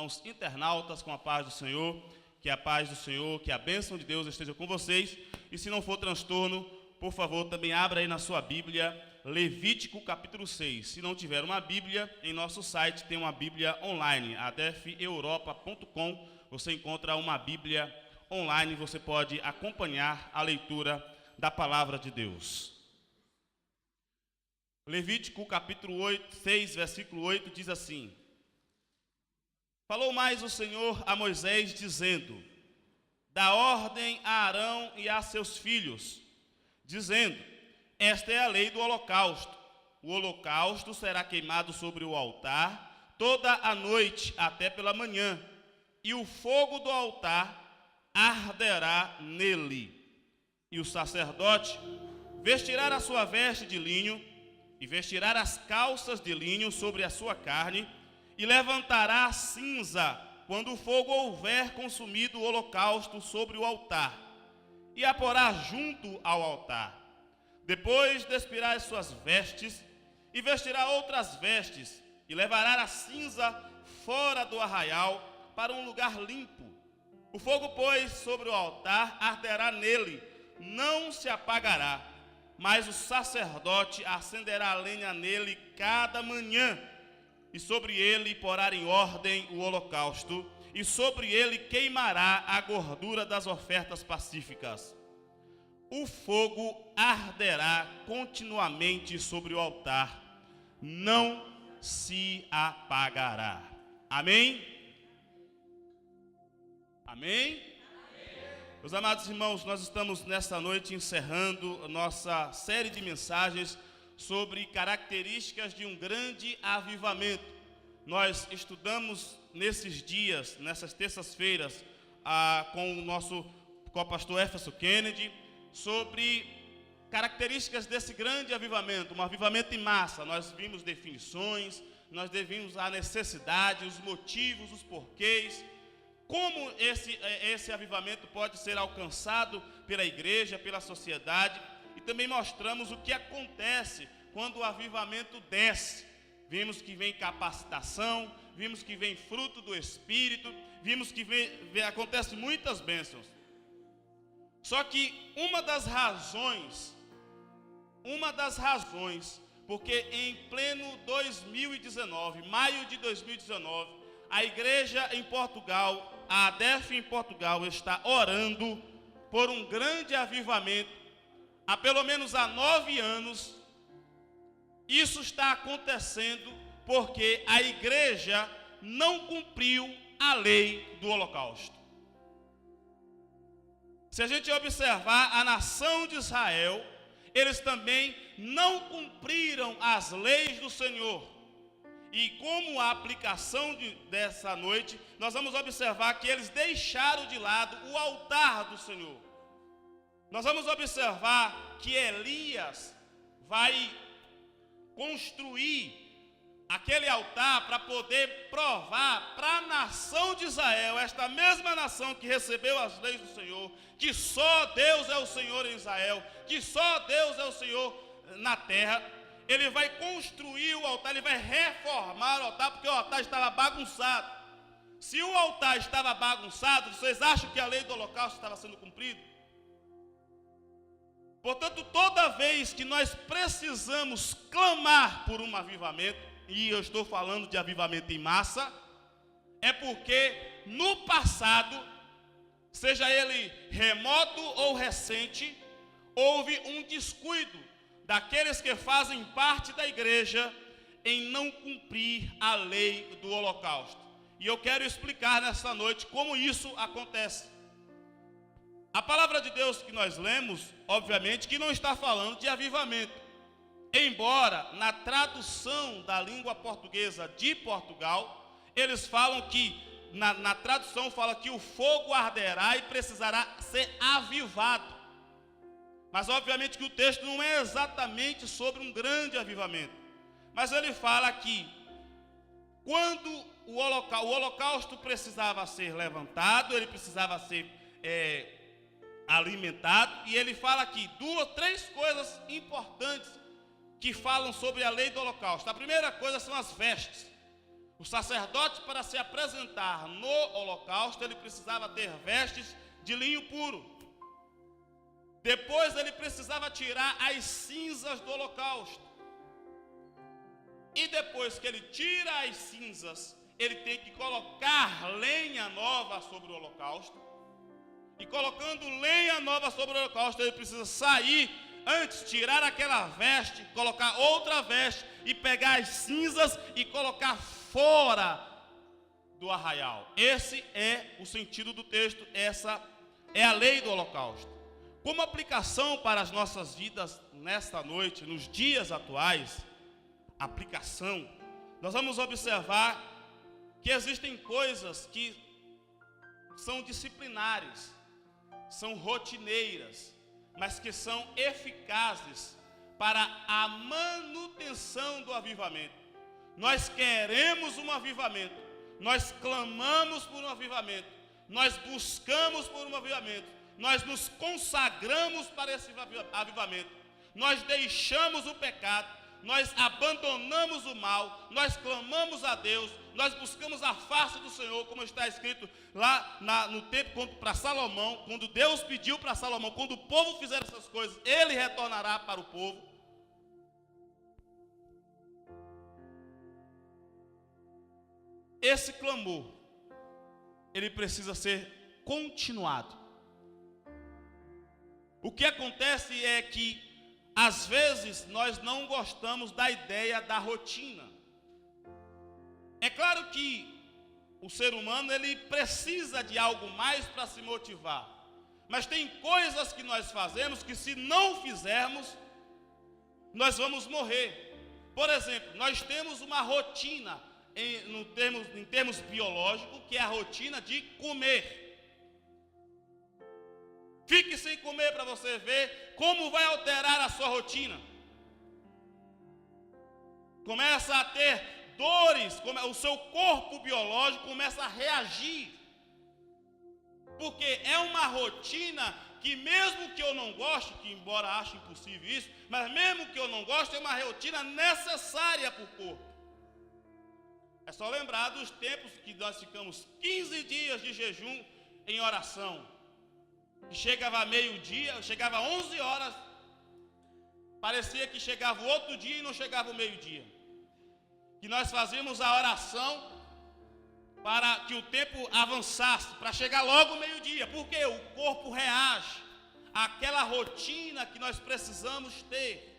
irmãos internautas, com a paz do Senhor, que a paz do Senhor, que a bênção de Deus esteja com vocês. E se não for transtorno, por favor, também abra aí na sua Bíblia, Levítico capítulo 6. Se não tiver uma Bíblia, em nosso site tem uma Bíblia online, adefeuropa.com. Você encontra uma Bíblia online, você pode acompanhar a leitura da palavra de Deus. Levítico capítulo 6, versículo 8, diz assim: Falou mais o Senhor a Moisés, dizendo: Dá ordem a Arão e a seus filhos, dizendo: Esta é a lei do holocausto. O holocausto será queimado sobre o altar toda a noite até pela manhã, e o fogo do altar arderá nele. E o sacerdote vestirá a sua veste de linho, e vestirá as calças de linho sobre a sua carne, e levantará a cinza quando o fogo houver consumido o holocausto sobre o altar, e a porá junto ao altar. Depois despirá as suas vestes, e vestirá outras vestes, e levará a cinza fora do arraial para um lugar limpo. O fogo, pois, sobre o altar arderá nele, não se apagará, mas o sacerdote acenderá a lenha nele cada manhã, e sobre ele porá em ordem o holocausto, e sobre ele queimará a gordura das ofertas pacíficas. O fogo arderá continuamente sobre o altar, não se apagará. Amém? Amém? Meus amados irmãos, nós estamos nesta noite encerrando a nossa série de mensagens sobre características de um grande avivamento. Nós estudamos nesses dias, nessas terças-feiras, com o pastor Éfeso Kennedy, sobre características desse grande avivamento, um avivamento em massa. Nós vimos definições, nós vimos a necessidade, os motivos, os porquês, como esse avivamento pode ser alcançado pela igreja, pela sociedade, e também mostramos o que acontece quando o avivamento desce. Vimos que vem capacitação, vimos que vem fruto do Espírito, vimos que acontece muitas bênçãos. Só que uma das razões, porque em pleno 2019, maio de 2019, a igreja em Portugal, a ADEF em Portugal, está orando por um grande avivamento. Há pelo menos 9 anos, isso está acontecendo porque a igreja não cumpriu a lei do holocausto. Se a gente observar a nação de Israel, eles também não cumpriram as leis do Senhor. E como a aplicação dessa noite, nós vamos observar que eles deixaram de lado o altar do Senhor. Nós vamos observar que Elias vai construir aquele altar para poder provar para a nação de Israel, esta mesma nação que recebeu as leis do Senhor, que só Deus é o Senhor em Israel, que só Deus é o Senhor na terra. Ele vai construir o altar, ele vai reformar o altar, porque o altar estava bagunçado. Se o altar estava bagunçado, vocês acham que a lei do holocausto estava sendo cumprida? Portanto, toda vez que nós precisamos clamar por um avivamento, e eu estou falando de avivamento em massa, é porque no passado, seja ele remoto ou recente, houve um descuido daqueles que fazem parte da igreja em não cumprir a lei do holocausto. E eu quero explicar nesta noite como isso acontece. A palavra de Deus que nós lemos, obviamente, que não está falando de avivamento. Embora na tradução da língua portuguesa de Portugal, eles falam que, na tradução fala que o fogo arderá e precisará ser avivado. Mas obviamente que o texto não é exatamente sobre um grande avivamento. Mas ele fala que quando o holocausto precisava ser levantado, ele precisava ser alimentado, e ele fala aqui 3 coisas importantes que falam sobre a lei do holocausto. A primeira coisa são as vestes. O O sacerdote, para se apresentar no holocausto, ele precisava ter vestes de linho puro. Depois ele precisava tirar as cinzas do holocausto. E depois que ele tira as cinzas, ele tem que colocar lenha nova sobre o holocausto. E colocando lenha nova sobre o holocausto, ele precisa sair antes, tirar aquela veste, colocar outra veste e pegar as cinzas e colocar fora do arraial. Esse é o sentido do texto, essa é a lei do holocausto. Como aplicação para as nossas vidas nesta noite, nos dias atuais, aplicação, nós vamos observar que existem coisas que são disciplinares, são rotineiras, mas que são eficazes para a manutenção do avivamento. Nós queremos um avivamento, nós clamamos por um avivamento, nós buscamos por um avivamento, nós nos consagramos para esse avivamento, nós deixamos o pecado, nós abandonamos o mal, nós clamamos a Deus, nós buscamos a face do Senhor, como está escrito lá no tempo para Salomão, quando Deus pediu para Salomão, quando o povo fizer essas coisas, ele retornará para o povo. Esse clamor, ele precisa ser continuado. O que acontece é que, às vezes, nós não gostamos da ideia da rotina. É claro que o ser humano, ele precisa de algo mais para se motivar. Mas tem coisas que nós fazemos que, se não fizermos, nós vamos morrer. Por exemplo, nós temos uma rotina, em termos biológicos, que é a rotina de comer. Fique sem comer para você ver como vai alterar a sua rotina. Começa a ter dores, o seu corpo biológico começa a reagir. Porque é uma rotina que, mesmo que eu não goste, que embora ache impossível isso, mas mesmo que eu não goste, é uma rotina necessária para o corpo. É só lembrar dos tempos que nós ficamos 15 dias de jejum em oração. E chegava meio-dia, chegava 11 horas, parecia que chegava o outro dia e não chegava o meio-dia. Que nós fazíamos a oração para que o tempo avançasse, para chegar logo o meio-dia, porque o corpo reage àquela rotina que nós precisamos ter.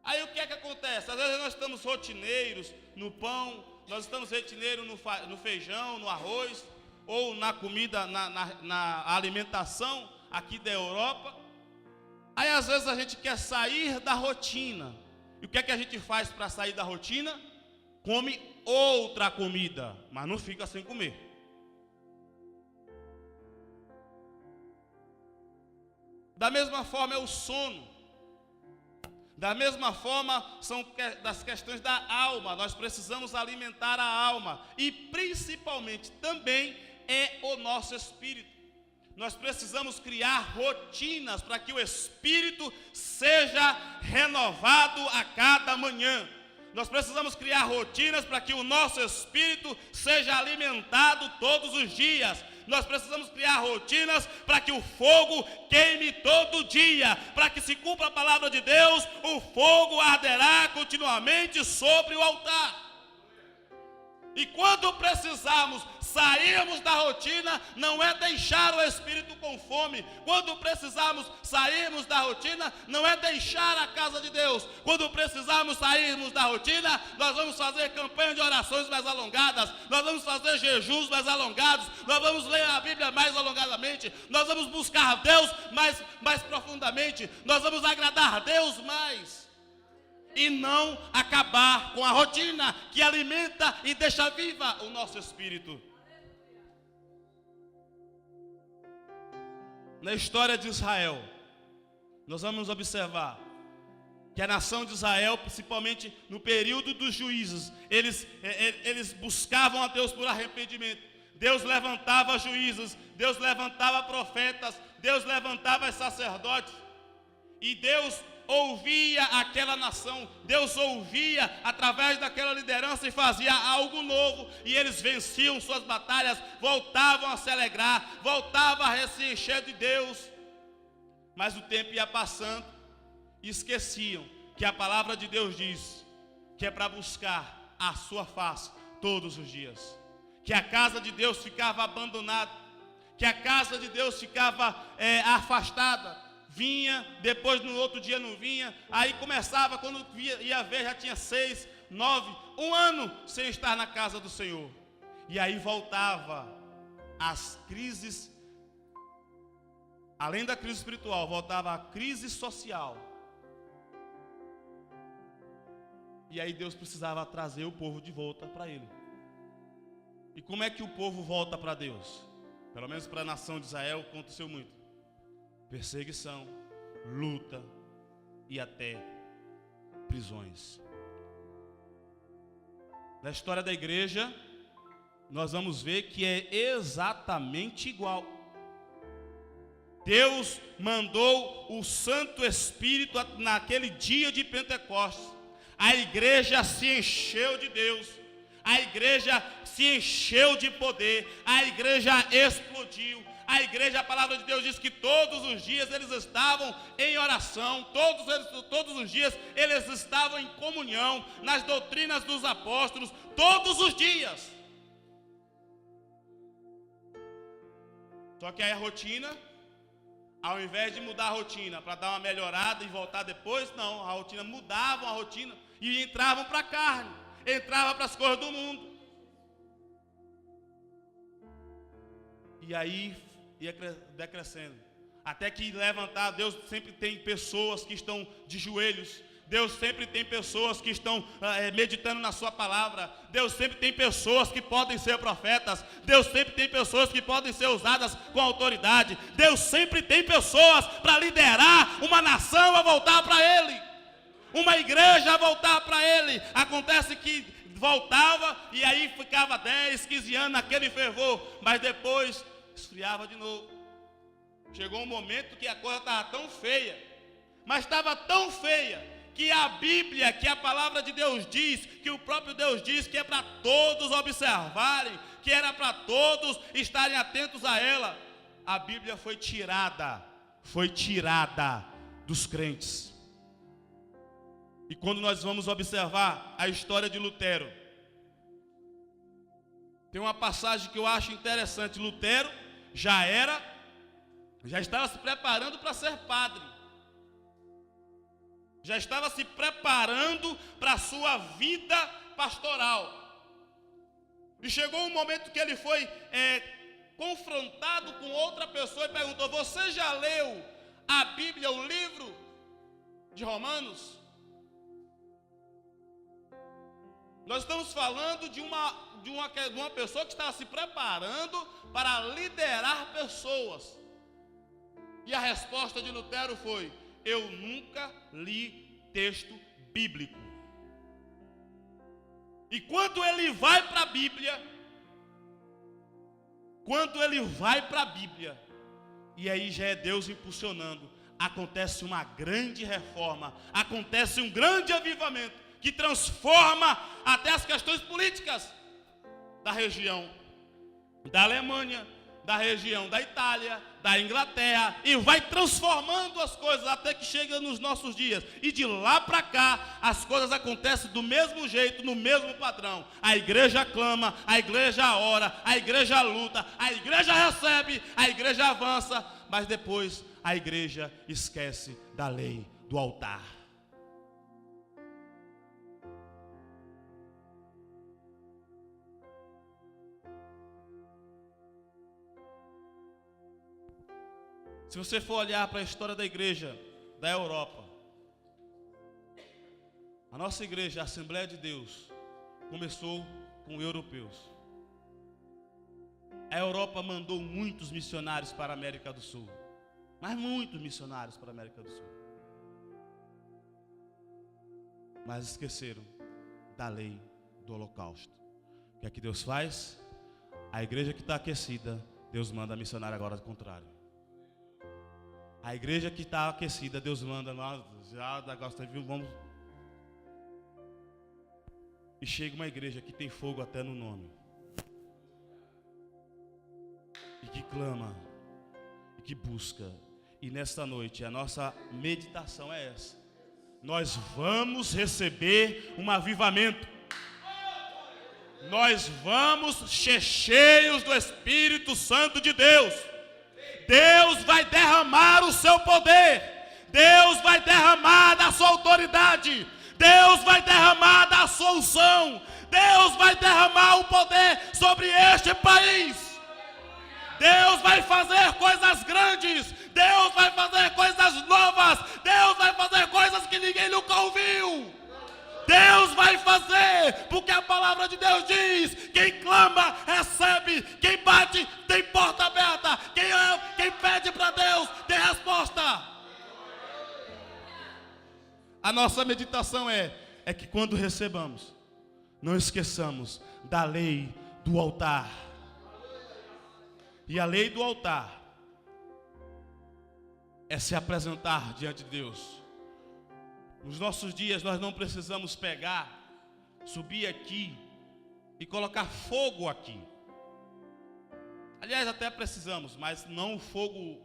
Aí o que é que acontece? Às vezes nós estamos rotineiros no pão, nós estamos rotineiros no feijão, no arroz, ou na comida, na alimentação aqui da Europa. Aí às vezes a gente quer sair da rotina. E o que é que a gente faz para sair da rotina? Come outra comida, mas não fica sem comer. Da mesma forma é o sono. Da mesma forma são das questões da alma. Nós precisamos alimentar a alma. E principalmente também é o nosso espírito. Nós precisamos criar rotinas para que o espírito seja renovado a cada manhã. Nós precisamos criar rotinas para que o nosso espírito seja alimentado todos os dias. Nós precisamos criar rotinas para que o fogo queime todo dia. Para que se cumpra a palavra de Deus, o fogo arderá continuamente sobre o altar. E quando precisarmos sairmos da rotina, não é deixar o espírito com fome. Quando precisarmos sairmos da rotina, não é deixar a casa de Deus. Quando precisarmos sairmos da rotina, nós vamos fazer campanha de orações mais alongadas, nós vamos fazer jejuns mais alongados, nós vamos ler a Bíblia mais alongadamente, nós vamos buscar Deus mais profundamente, nós vamos agradar a Deus mais. E não acabar com a rotina que alimenta e deixa viva o nosso espírito. Na história de Israel, nós vamos observar que a nação de Israel, principalmente no período dos juízes, eles buscavam a Deus por arrependimento. Deus levantava juízes, Deus levantava profetas, Deus levantava sacerdotes. E Deus ouvia aquela nação, Deus ouvia através daquela liderança e fazia algo novo, e eles venciam suas batalhas, voltavam a se alegrar, voltavam a se encher de Deus. Mas o tempo ia passando e esqueciam que a palavra de Deus diz que é para buscar a sua face todos os dias, que a casa de Deus ficava abandonada, que a casa de Deus ficava afastada, vinha, depois no outro dia não vinha, aí começava, quando ia ver já tinha 6, 9, 1 ano sem estar na casa do Senhor, e aí voltava as crises, além da crise espiritual, voltava a crise social, e aí Deus precisava trazer o povo de volta para Ele. E como é que o povo volta para Deus? Pelo menos para a nação de Israel aconteceu muito: perseguição, luta e até prisões. Na história da igreja, nós vamos ver que é exatamente igual. Deus mandou o Santo Espírito naquele dia de Pentecostes. A igreja se encheu de Deus, a igreja se encheu de poder, a igreja explodiu. A igreja, a palavra de Deus diz que todos os dias eles estavam em oração, todos os dias eles estavam em comunhão, nas doutrinas dos apóstolos, todos os dias. Só que aí a rotina, ao invés de mudar a rotina para dar uma melhorada e voltar depois, não, a rotina mudavam a rotina e entravam para a carne, entravam para as coisas do mundo. E aí ia decrescendo, até que levantar, Deus sempre tem pessoas que estão de joelhos, Deus sempre tem pessoas que estão meditando na sua palavra, Deus sempre tem pessoas que podem ser profetas, Deus sempre tem pessoas que podem ser usadas com autoridade, Deus sempre tem pessoas para liderar uma nação a voltar para Ele, uma igreja a voltar para Ele. Acontece que voltava e aí ficava 10, 15 anos naquele fervor, mas depois esfriava de novo. Chegou um momento que a coisa estava tão feia, mas estava tão feia, que a Bíblia, que a palavra de Deus diz, que o próprio Deus diz que é para todos observarem, que era para todos estarem atentos a ela, a Bíblia foi tirada dos crentes. E quando nós vamos observar a história de Lutero, tem uma passagem que eu acho interessante. Lutero já estava se preparando para ser padre, já estava se preparando para a sua vida pastoral, e chegou um momento que ele foi confrontado com outra pessoa e perguntou: você já leu a Bíblia, o livro de Romanos? Nós estamos falando de uma pessoa que estava se preparando para liderar pessoas. E a resposta de Lutero foi: eu nunca li texto bíblico. E quando ele vai para a Bíblia, e aí já é Deus impulsionando, acontece uma grande reforma, acontece um grande avivamento, que transforma até as questões políticas da região da Alemanha, da região da Itália, da Inglaterra, e vai transformando as coisas até que chega nos nossos dias. E de lá para cá, as coisas acontecem do mesmo jeito, no mesmo padrão. A igreja clama, a igreja ora, a igreja luta, a igreja recebe, a igreja avança, mas depois a igreja esquece da lei do altar. Se você for olhar para a história da igreja da Europa, a nossa igreja, a Assembleia de Deus, começou com europeus. A Europa mandou muitos missionários para a América do Sul, mas muitos missionários para a América do Sul. Mas esqueceram da lei do holocausto. O que é que Deus faz? A igreja que está aquecida, Deus manda missionário agora ao contrário. A igreja que está aquecida, Deus manda nós, já da Gosta, vamos. E chega uma igreja que tem fogo até no nome. E que clama, e que busca. E nesta noite a nossa meditação é essa. Nós vamos receber um avivamento. Nós vamos ser cheios do Espírito Santo de Deus. Deus vai derramar o seu poder. Deus vai derramar da sua autoridade. Deus vai derramar da sua unção. Deus vai derramar o poder sobre este país. Deus vai fazer coisas grandes. Deus vai fazer coisas novas. Deus vai fazer coisas que ninguém nunca ouviu. Deus vai fazer, porque a palavra de Deus diz: quem clama, recebe, quem bate, tem porta aberta, quem pede para Deus, tem resposta. A nossa meditação é que quando recebamos, não esqueçamos da lei do altar. E a lei do altar é se apresentar diante de Deus. Nos nossos dias nós não precisamos pegar, subir aqui e colocar fogo aqui. Aliás, até precisamos, mas não o fogo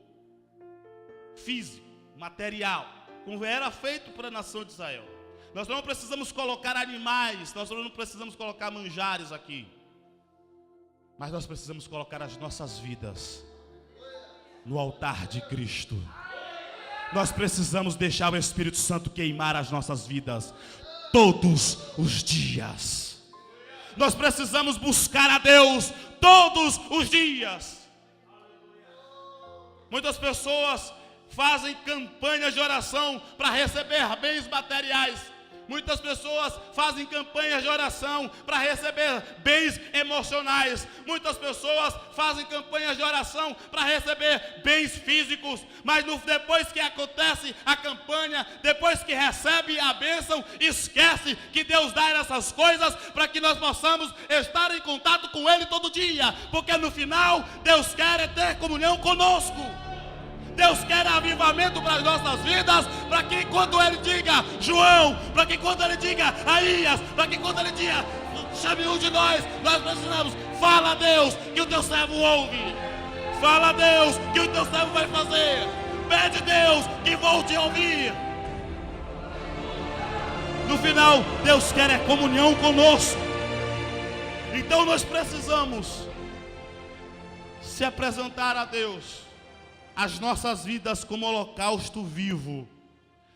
físico, material, como era feito para a nação de Israel. Nós não precisamos colocar animais, nós não precisamos colocar manjares aqui. Mas nós precisamos colocar as nossas vidas no altar de Cristo. Nós precisamos deixar o Espírito Santo queimar as nossas vidas todos os dias. Nós precisamos buscar a Deus todos os dias. Muitas pessoas fazem campanhas de oração para receber bens materiais. Muitas pessoas fazem campanhas de oração para receber bens emocionais. Muitas pessoas fazem campanhas de oração para receber bens físicos. Mas depois que acontece a campanha, depois que recebe a bênção, esquece que Deus dá essas coisas para que nós possamos estar em contato com Ele todo dia. Porque no final, Deus quer ter comunhão conosco. Deus quer avivamento para as nossas vidas, para que quando Ele diga João, para que quando Ele diga Aías, para que quando Ele diga chame um de nós precisamos, fala a Deus que o teu servo ouve, fala a Deus que o teu servo vai fazer, pede a Deus que volte a ouvir. No final, Deus quer comunhão conosco. Então nós precisamos se apresentar a Deus, as nossas vidas como holocausto vivo,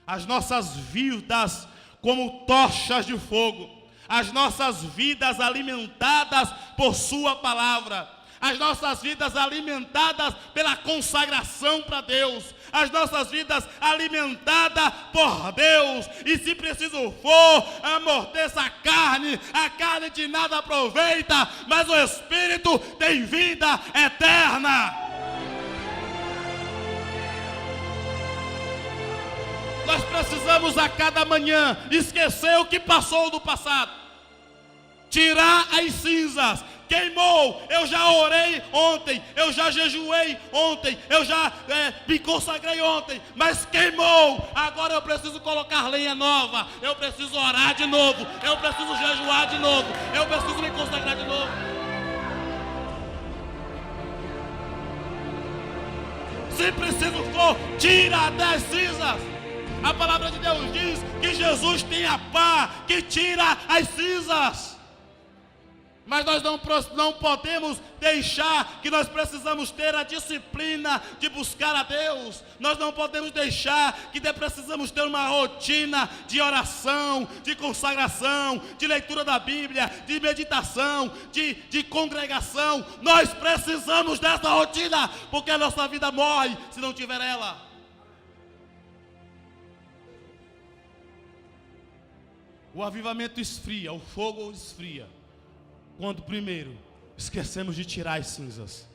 as nossas vidas como tochas de fogo, as nossas vidas alimentadas por sua palavra, as nossas vidas alimentadas pela consagração para Deus, as nossas vidas alimentadas por Deus. E se preciso for, amorteça a carne de nada aproveita, mas o Espírito tem vida eterna. Nós precisamos a cada manhã esquecer o que passou do passado, tirar as cinzas. Queimou, eu já orei ontem, eu já jejuei ontem, eu já me consagrei ontem, mas queimou. Agora eu preciso colocar lenha nova, eu preciso orar de novo, eu preciso jejuar de novo, eu preciso me consagrar de novo. Se preciso for, tira das cinzas. A palavra de Deus diz que Jesus tem a pá que tira as cinzas. Mas nós não podemos deixar que nós precisamos ter a disciplina de buscar a Deus. Nós não podemos deixar que precisamos ter uma rotina de oração, de consagração, de leitura da Bíblia, de meditação, de congregação. Nós precisamos dessa rotina, porque a nossa vida morre se não tiver ela. O avivamento esfria, o fogo esfria, quando primeiro esquecemos de tirar as cinzas.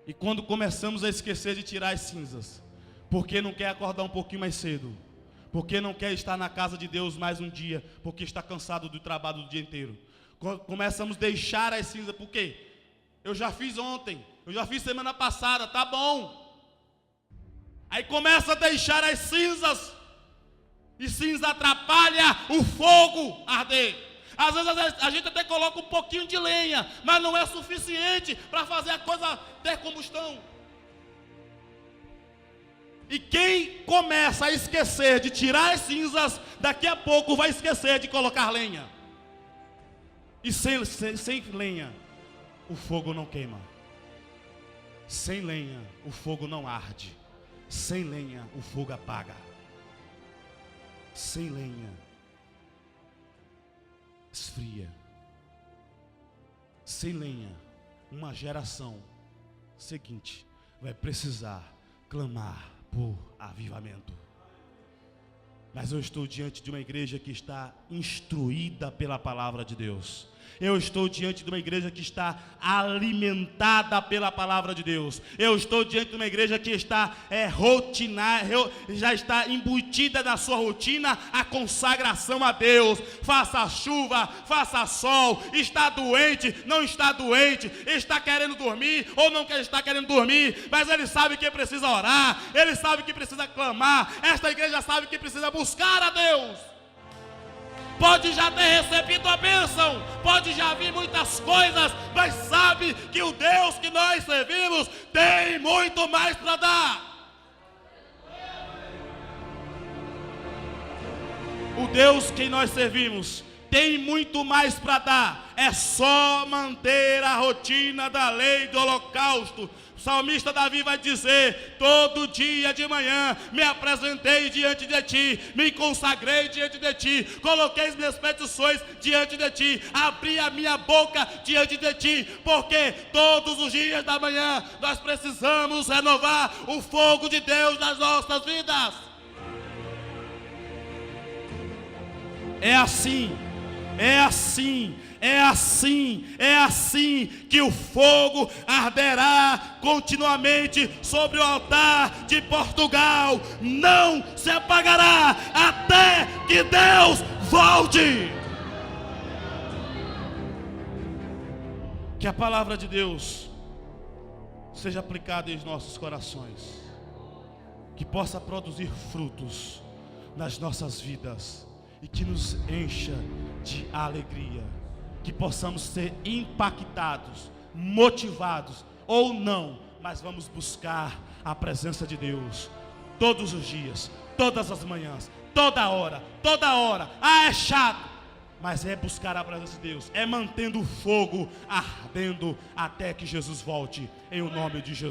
E quando começamos a esquecer de tirar as cinzas, porque não quer acordar um pouquinho mais cedo, porque não quer estar na casa de Deus mais um dia, porque está cansado do trabalho do dia inteiro. Começamos a deixar as cinzas, por quê? Eu já fiz ontem, eu já fiz semana passada, tá bom. Aí começa a deixar as cinzas. E cinza atrapalha o fogo arder. Às vezes a gente até coloca um pouquinho de lenha, mas não é suficiente para fazer a coisa ter combustão. E quem começa a esquecer de tirar as cinzas, daqui a pouco vai esquecer de colocar lenha. E sem lenha, o fogo não queima. Sem lenha, o fogo não arde. Sem lenha, o fogo apaga. Sem lenha, esfria. Sem lenha, uma geração seguinte vai precisar clamar por avivamento. Mas eu estou diante de uma igreja que está instruída pela palavra de Deus. Eu estou diante de uma igreja que está alimentada pela palavra de Deus. Eu estou diante de uma igreja que está já está embutida na sua rotina a consagração a Deus. Faça chuva, faça sol, está doente, não está doente, está querendo dormir ou não está querendo dormir, mas ele sabe que precisa orar, ele sabe que precisa clamar. Esta igreja sabe que precisa buscar a Deus. Pode já ter recebido a bênção, pode já vir muitas coisas, mas sabe que o Deus que nós servimos tem muito mais para dar. O Deus que nós servimos tem muito mais para dar. É só manter a rotina da lei do holocausto. O salmista Davi vai dizer: todo dia de manhã me apresentei diante de ti, me consagrei diante de ti, coloquei as minhas petições diante de ti, abri a minha boca diante de ti, porque todos os dias da manhã nós precisamos renovar o fogo de Deus nas nossas vidas. É assim que o fogo arderá continuamente sobre o altar de Portugal. Não se apagará até que Deus volte. Que a palavra de Deus seja aplicada em nossos corações, que possa produzir frutos nas nossas vidas e que nos encha de alegria, que possamos ser impactados, motivados ou não, mas vamos buscar a presença de Deus todos os dias, todas as manhãs, toda hora. Ah, é chato, mas é buscar a presença de Deus, é mantendo o fogo ardendo até que Jesus volte, em o nome de Jesus.